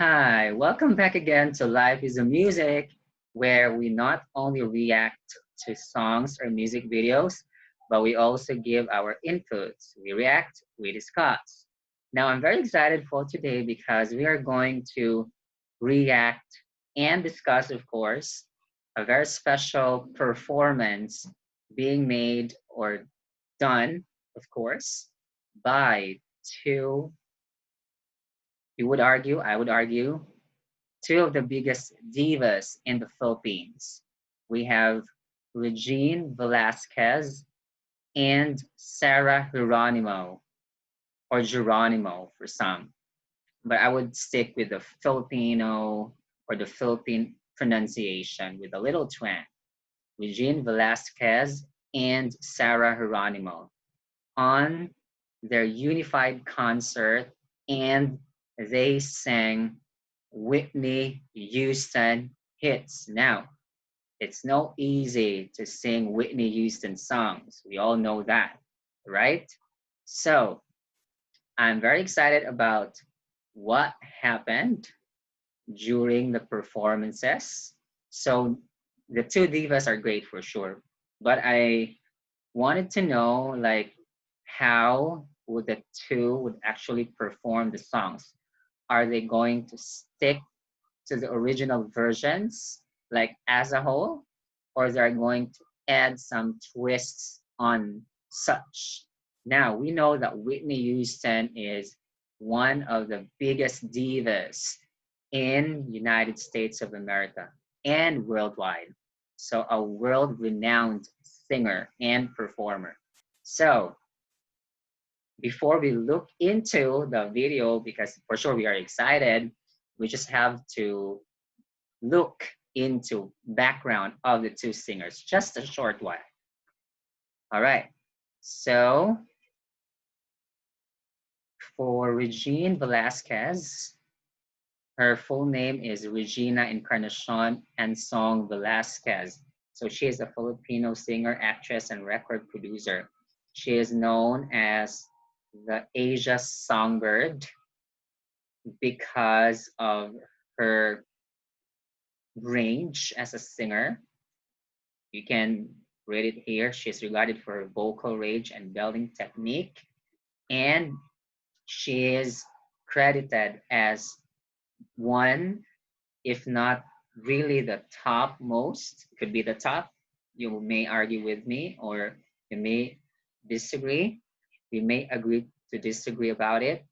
Hi, welcome back again to Life is a Music, where we not only react to songs or music videos, but we also give our inputs. We react, we discuss. Now, I'm very excited for today because we are going to react and discuss, of course, a very special performance being made or done, of course, by two, you would argue, I would argue, two of the biggest divas in the Philippines. We have Regine Velasquez and Sarah Geronimo, or Geronimo for some. But I would stick with the Filipino or the Philippine pronunciation with a little twang. Regine Velasquez and Sarah Geronimo on their unified concert, and they sang Whitney Houston Hits. Now, it's no easy to sing Whitney Houston songs. We all know that, right? So, I'm very excited about what happened during the performances. So, the two divas are great for sure, but I wanted to know like how would the two would actually perform the songs. Are they going to stick to the original versions like as a whole, or they're going to add some twists on such? Now we know that Whitney Houston is one of the biggest divas in United States of America and worldwide. So a world-renowned singer and performer. So before we look into the video, because for sure we are excited, we just have to look into background of the two singers, just a short while. All right. So for Regine Velasquez, her full name is Regina Encarnacion and Song Velasquez. So she is a Filipino singer, actress, and record producer. She is known as the Asia Songbird because of her range as a singer. You can read it here. She's regarded for her vocal range and belting technique, and she is credited as one, if not really the top most, could be the top. You may argue with me or you may disagree. We may agree to disagree about it,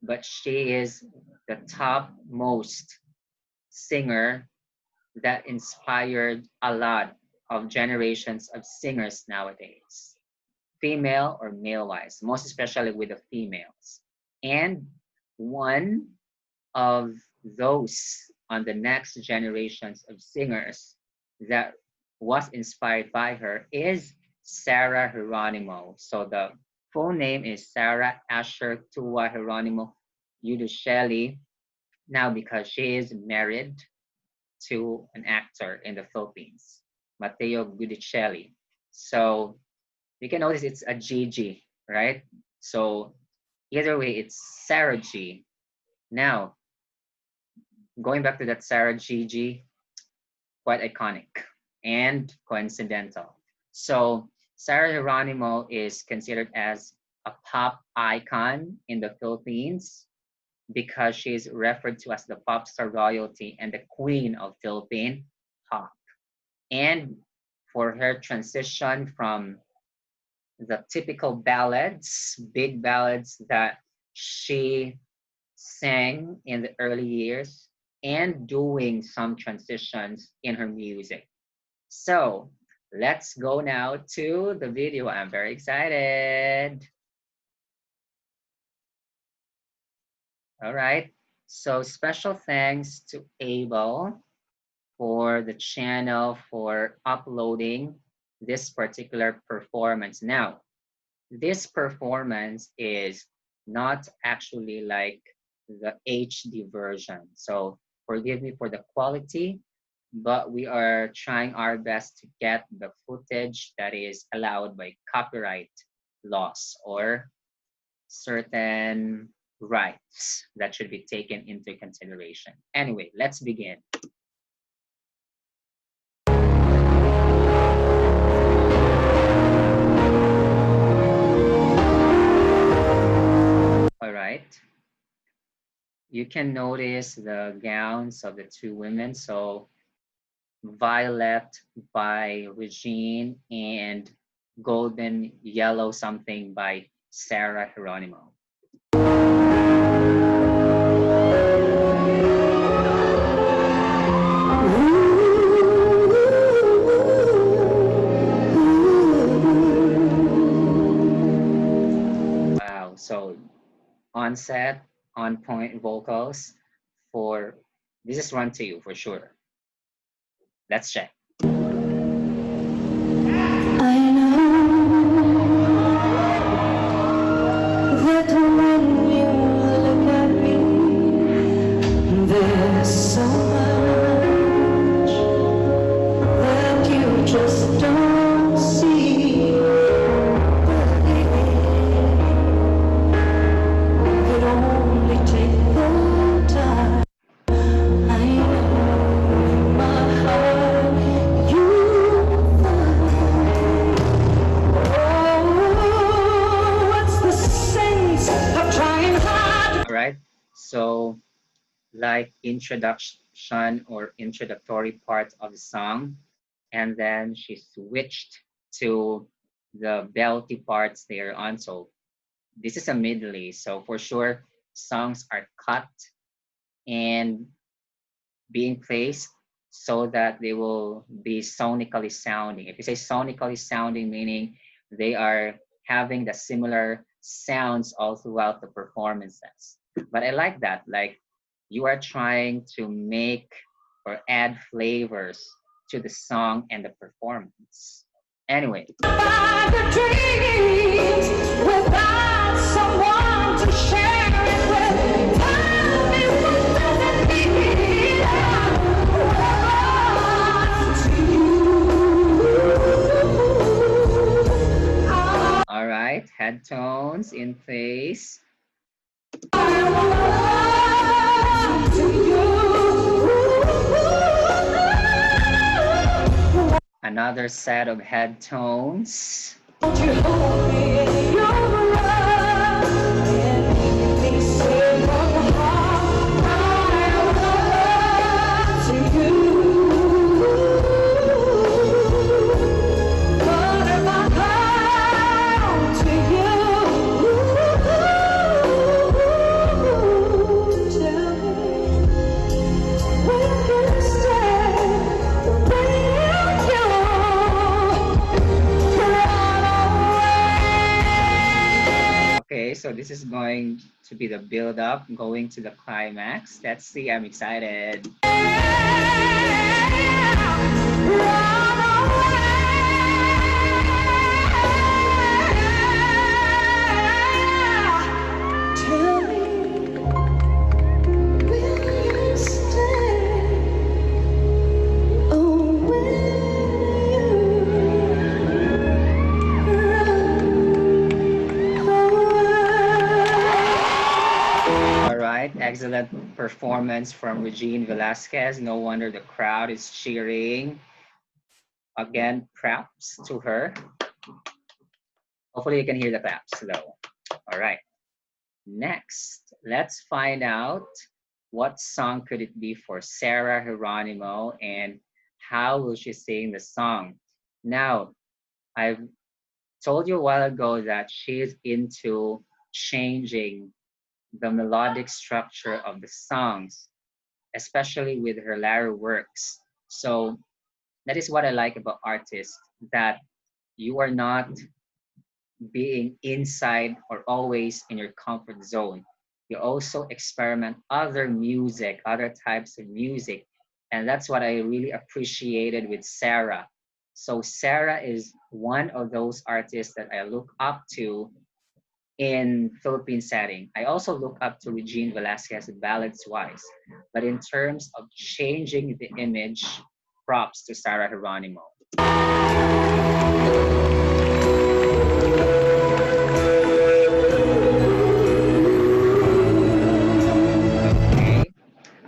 but she is the top most singer that inspired a lot of generations of singers nowadays, female or male wise, most especially with the females. And one of those on the next generations of singers that was inspired by her is Sarah Geronimo. So the full name is Sarah Asher Tua Geronimo Udusheli. Now, because she is married to an actor in the Philippines, Matteo Gudicelli. So you can notice it's a Gigi, right? So either way, it's Sarah G. Now, going back to that Sarah Gigi, quite iconic and coincidental. So Sarah Geronimo is considered as a pop icon in the Philippines because she's referred to as the pop star royalty and the queen of Philippine pop. And for her transition from the typical ballads, big ballads that she sang in the early years, and doing some transitions in her music. So let's go now to the video. I'm very excited. All right. So special thanks to Abel for the channel for uploading this particular performance. Now, this performance is not actually like the HD version. So forgive me for the quality, but we are trying our best to get the footage that is allowed by copyright laws or certain rights that should be taken into consideration. Anyway, let's begin. All right. You can notice the gowns of the two women. So violet by Regine and golden yellow something by Sarah Geronimo. Wow, so on set, on point vocals for this is Run to You for sure. Let's check. I know that when you look at me, there's so much that you just don't see. But it could only take the time. I know in my heart you find. Oh, what's the sense of trying hard? All right. So like introduction or introductory part of the song, and then she switched to the belty parts later on. So this is a medley. So for sure, songs are cut and being placed so that they will be sonically sounding. If you say sonically sounding, meaning they are having the similar sounds all throughout the performances. But I like that, like you are trying to make or add flavors to the song and the performance. Anyway. By the dreams without someone to share it with. Tell me what does it mean to you? All right, head tones in place. I want to you. Another set of head tones. Won't you hold me in your arms and make me sing from the heart? I want to you. What if I come to you? Tell me, will you stay? Will you? Okay, so this is going to be the build up, going to the climax. Let's see, I'm excited. Tell me, will you stay? Oh, will you run away? All right, excellent performance from Regine Velasquez. No wonder the crowd is cheering. Again, props to her. Hopefully you can hear the claps though. All right, next, let's find out what song could it be for Sarah Geronimo and how will she sing the song? Now, I've told you a while ago that she is into changing the melodic structure of the songs, especially with her latter works. So that is what I like about artists, that you are not being inside or always in your comfort zone. You also experiment other music, other types of music. And that's what I really appreciated with Sarah. So Sarah is one of those artists that I look up to in Philippine setting. I also look up to Regine Velasquez ballads wise. But in terms of changing the image, props to Sarah Geronimo.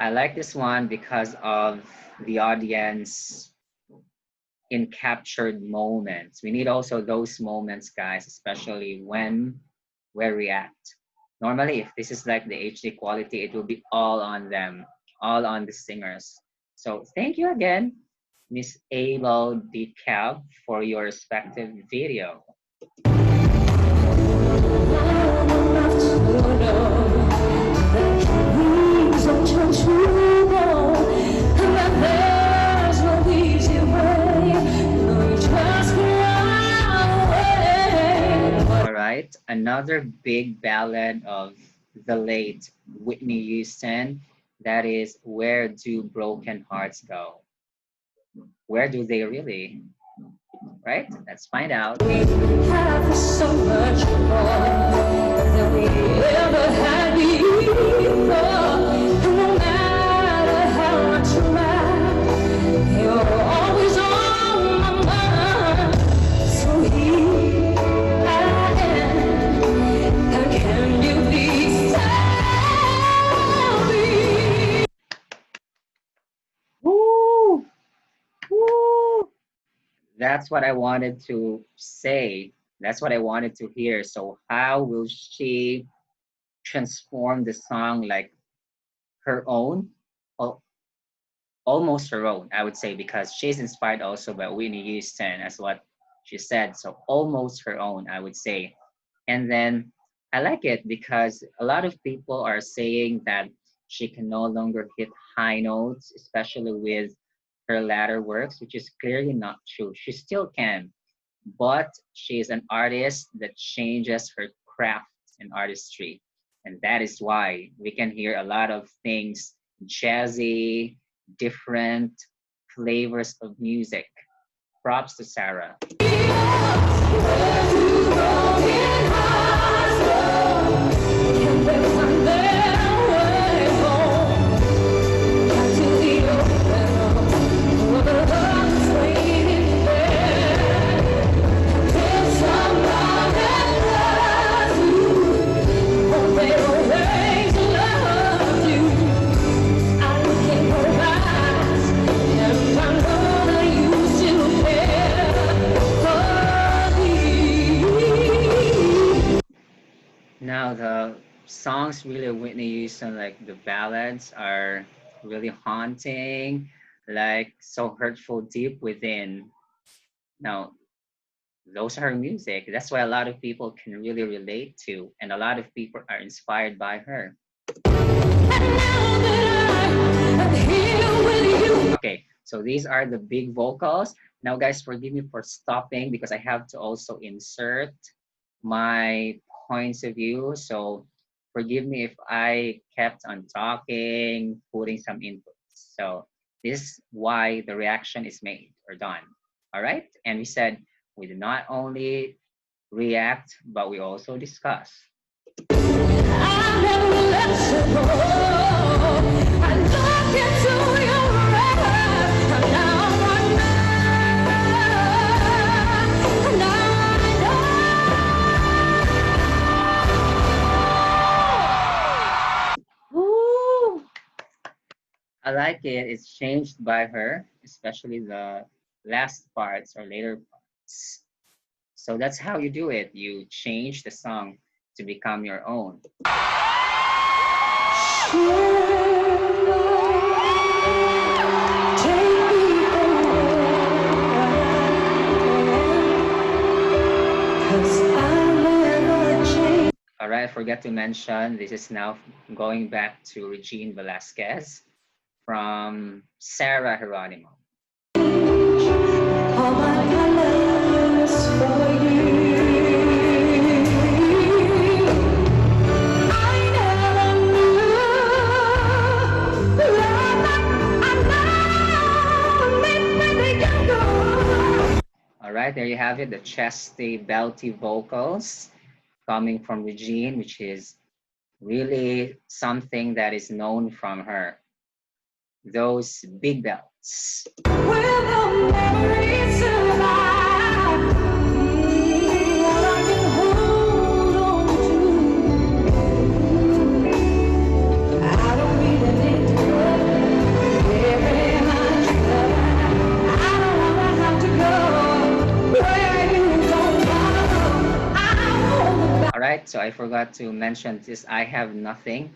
I like this one because of the audience in captured moments. We need also those moments, guys, especially when we react. Normally, if this is like the HD quality, it will be all on them, all on the singers. So thank you again, Miss Abel Decab, for your respective video. All right, another big ballad of the late Whitney Houston, that is Where Do Broken Hearts Go? Where do they really? Right? Let's find out. We have so much more than we ever had before. No matter how I try, you're always on my mind. So here I am, and can you please tell me? Woo! Woo! That's what I wanted to say. That's what I wanted to hear. So how will she transform the song like her own? Al- Almost her own, I would say, because she's inspired also by Whitney Houston, as what she said. So almost her own, I would say. And then I like it because a lot of people are saying that she can no longer hit high notes, especially with her latter works, which is clearly not true. She still can, but she is an artist that changes her craft and artistry. And that is why we can hear a lot of things jazzy, different flavors of music. Props to Sarah. Now the songs really of Whitney Houston, like the ballads, are really haunting, like so hurtful deep within. Now those are her music. That's why a lot of people can really relate to, and a lot of people are inspired by her. Okay, so these are the big vocals. Now, guys, forgive me for stopping because I have to also insert my points of view. So forgive me if I kept on talking, putting some inputs. So this is why the reaction is made or done. All right. And we said we do not only react, but we also discuss. I never let you go. I look into your eyes, and now I know. Woo! I like it. It's changed by her, especially the last parts or later parts. So that's how you do it. You change the song to become your own. All right, I forgot to mention, this is now going back to Regine Velasquez from Sarah Geronimo. All my colors for you. I never knew love. All right, there you have it, the chesty, belty vocals coming from Regine, which is really something that is known from her. Those big belts. right, so I forgot to mention this. I Have Nothing.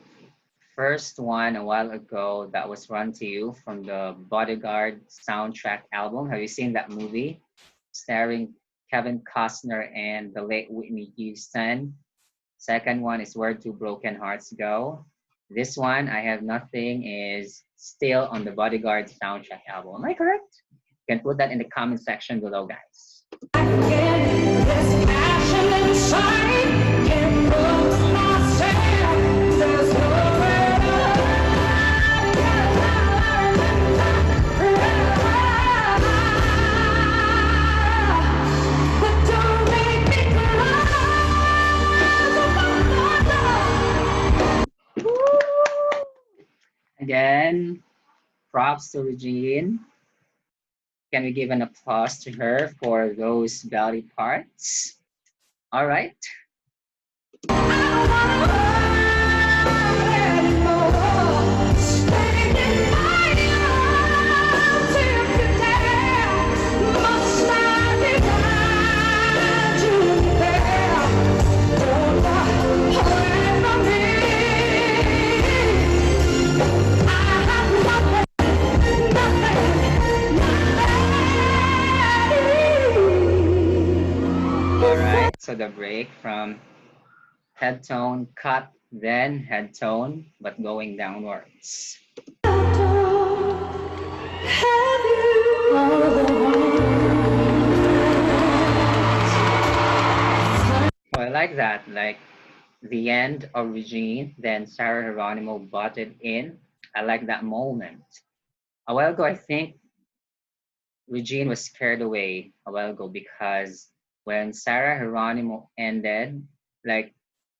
First one a while ago that was Run to You from the Bodyguard soundtrack album. Have you seen that movie? Starring Kevin Costner and the late Whitney Houston. Second one is Where Do Broken Hearts Go? This one, I Have Nothing, is still on the Bodyguard soundtrack album. Am I correct? You can put that in the comment section below, guys. Again, props to Regine. Can we give an applause to her for those belly parts? All right. All right, so the break from head tone, cut, then head tone, but going downwards. Oh, I like that. Like the end of Regine, then Sarah Geronimo butted in. I like that moment. A while ago, I think Regine was scared away a while ago because when Sarah Geronimo ended, like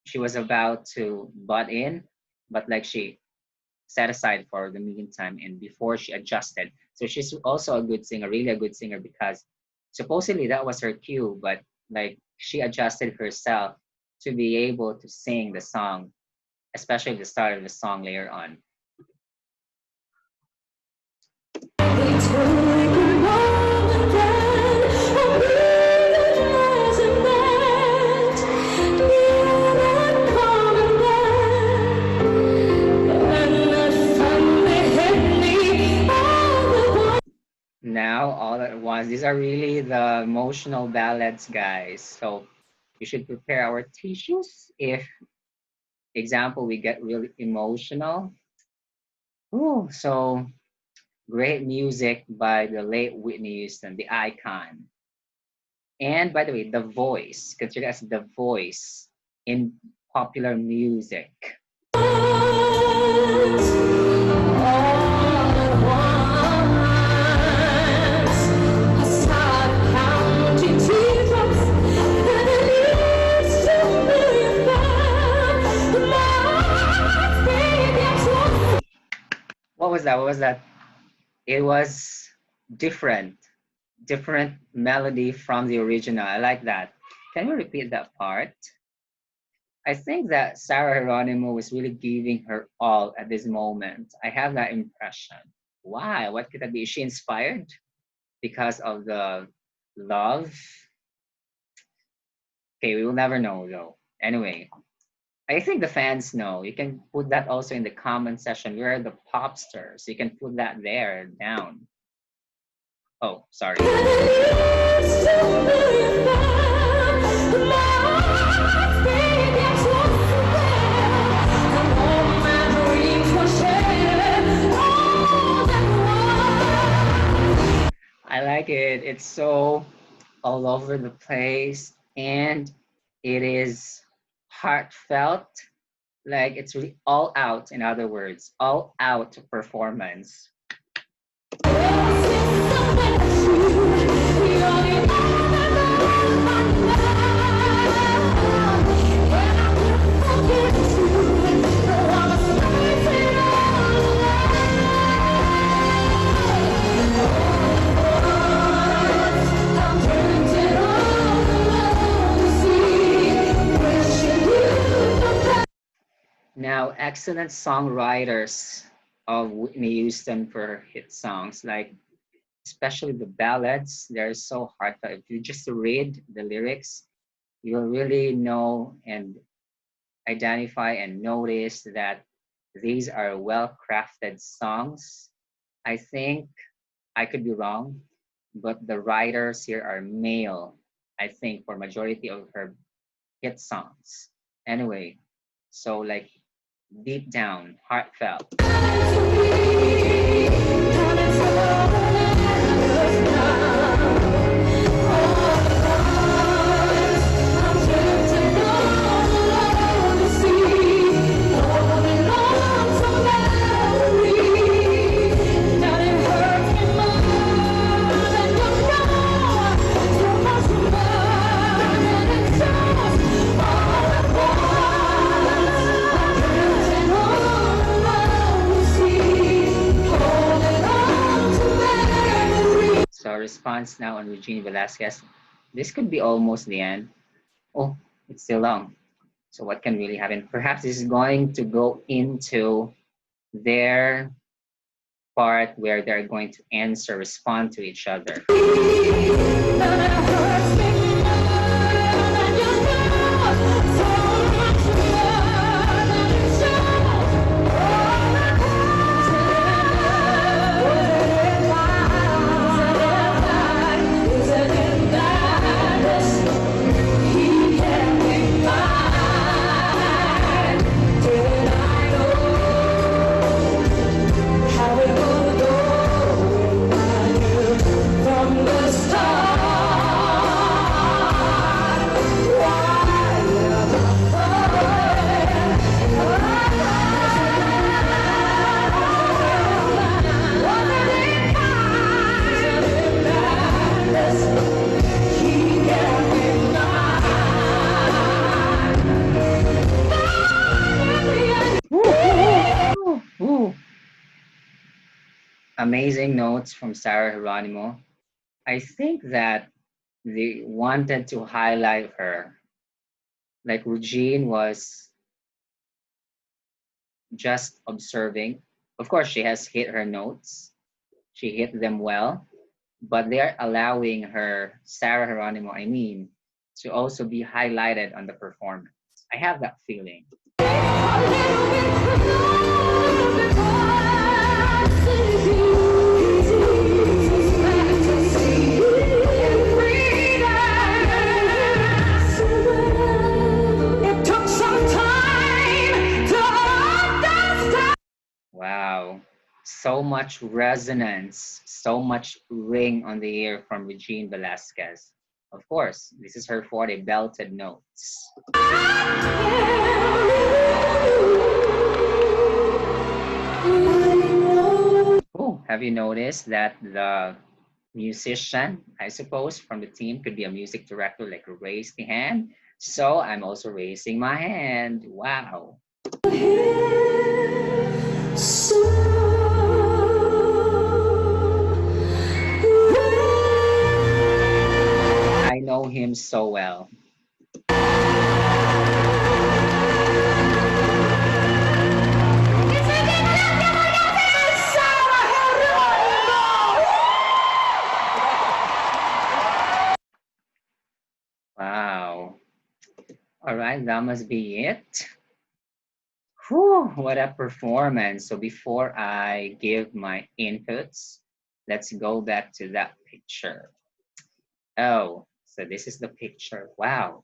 she was about to butt in, but like she set aside for the meantime and before she adjusted. So she's also a good singer, really a good singer, because supposedly that was her cue, but like she adjusted herself to be able to sing the song, especially the start of the song later on. Now, all at once, these are really the emotional ballads, guys. So you should prepare our tissues if, example, we get really emotional. Ooh, so great music by the late Whitney Houston, the icon. And by the way, the voice, considered as the voice in popular music. What was that? What was that? It was different, different melody from the original. I like that. Can you repeat that part? I think that Sarah Geronimo was really giving her all at this moment. I have that impression. Why? What could that be? Is she inspired because of the love? Okay, we will never know though. Anyway, I think the fans know. You can put that also in the comment section. We're the pop stars. You can put that there down. Oh, sorry. I like it. It's so all over the place and it is heartfelt. Like it's really all out, in other words, all out performance. Now, excellent songwriters of Whitney Houston for her hit songs, like especially the ballads, they're so heartfelt. If you just read the lyrics, you'll really know and identify and notice that these are well-crafted songs. I think I could be wrong, but the writers here are male, I think, for majority of her hit songs. Anyway, so like deep down, heartfelt. So response now on Regine Velasquez. This could be almost the end. Oh, it's still long. So what can really happen? Perhaps this is going to go into their part where they're going to answer, respond to each other. Ooh. Amazing notes from Sarah Geronimo. I think that they wanted to highlight her. Like Regine was just observing. Of course, she has hit her notes. She hit them well, but they're allowing her, Sarah Geronimo, I mean, to also be highlighted on the performance. I have that feeling. Wow. So much resonance, so much ring on the ear from Regine Velasquez. Of course, this is her forte, belted notes. Oh, have you noticed that the musician, I suppose, from the team could be a music director, like raise the hand? So I'm also raising my hand. Wow. I know him so well. Wow. All right, that must be it. Whew, what a performance. So before I give my inputs, let's go back to that picture. Oh, so this is the picture. Wow.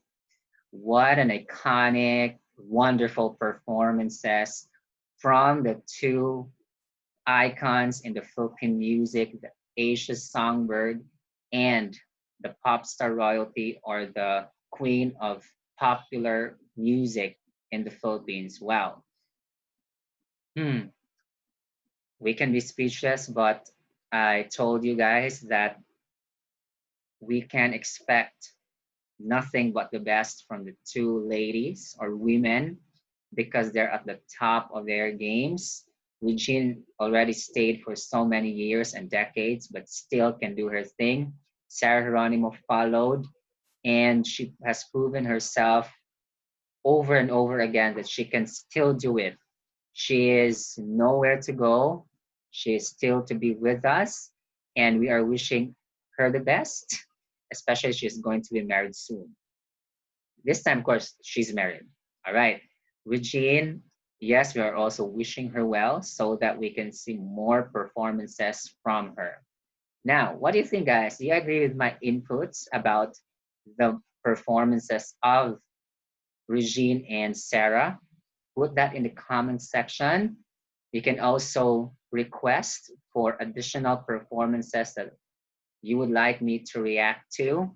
What an iconic, wonderful performances from the two icons in the Philippine music, the Asia Songbird and the pop star royalty, or the queen of popular music in the Philippines. Wow. Hmm. We can be speechless, but I told you guys that we can expect nothing but the best from the two ladies or women because they're at the top of their games. Regine already stayed for so many years and decades, but still can do her thing. Sarah Geronimo followed, and she has proven herself over and over again that she can still do it. She is nowhere to go. She is still to be with us, and we are wishing her the best, especially she's going to be married soon. This time, of course, she's married. All right. Regine, yes, we are also wishing her well so that we can see more performances from her. Now, what do you think, guys? Do you agree with my inputs about the performances of Regine and Sarah? Put that in the comment section. You can also request for additional performances that you would like me to react to.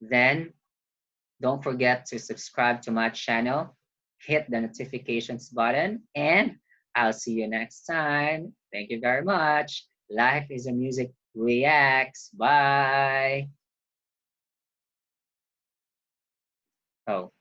Then don't forget to subscribe to my channel, hit the notifications button, and I'll see you next time. Thank you very much. Life is a Music Reacts. Bye. Oh.